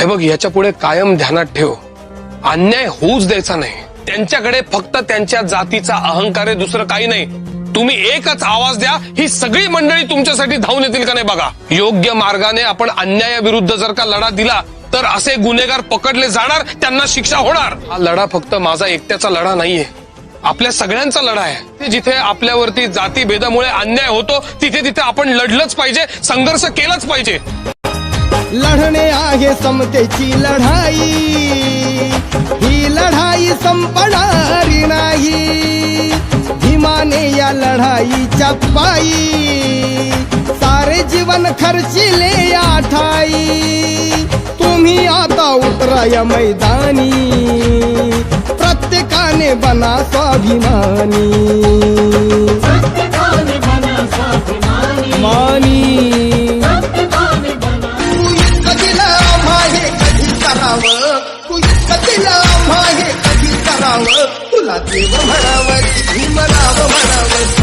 हे बघ, याच्या पुढे कायम ध्यानात ठेव, अन्याय होऊच द्यायचा नाही. त्यांच्याकडे फक्त त्यांच्या जातीचा अहंकार आहे, दुसरं काही नाही. तुम्ही एकच आवाज द्या, ही सगळी मंडळी तुमच्यासाठी धावून येतील का नाही बघा. योग्य मार्गाने आपण अन्यायाविरुद्ध जर का लढा दिला तर असे गुन्हेगार पकडले जाणार, त्यांना शिक्षा होणार. हा लढा फक्त माझा एकट्याचा लढा नाहीये, आपल्या सगळ्यांचा लढा आहे. जिथे आपल्यावरती जातीभेदामुळे अन्याय होतो तिथे तिथे आपण लढलंच पाहिजे, संघर्ष केलाच पाहिजे. लढणे आहे समतेची लढाई, ही लढाई संपणारी नाही. भीमाने या लढाईच्या पायी सारे जीवन खर्चिले या ठाई. तुम्ही आता उतरा या मैदानी, प्रत्येकाने बना स्वाभिमानी. तुला देव म्हणावं, भीमराव म्हणावं.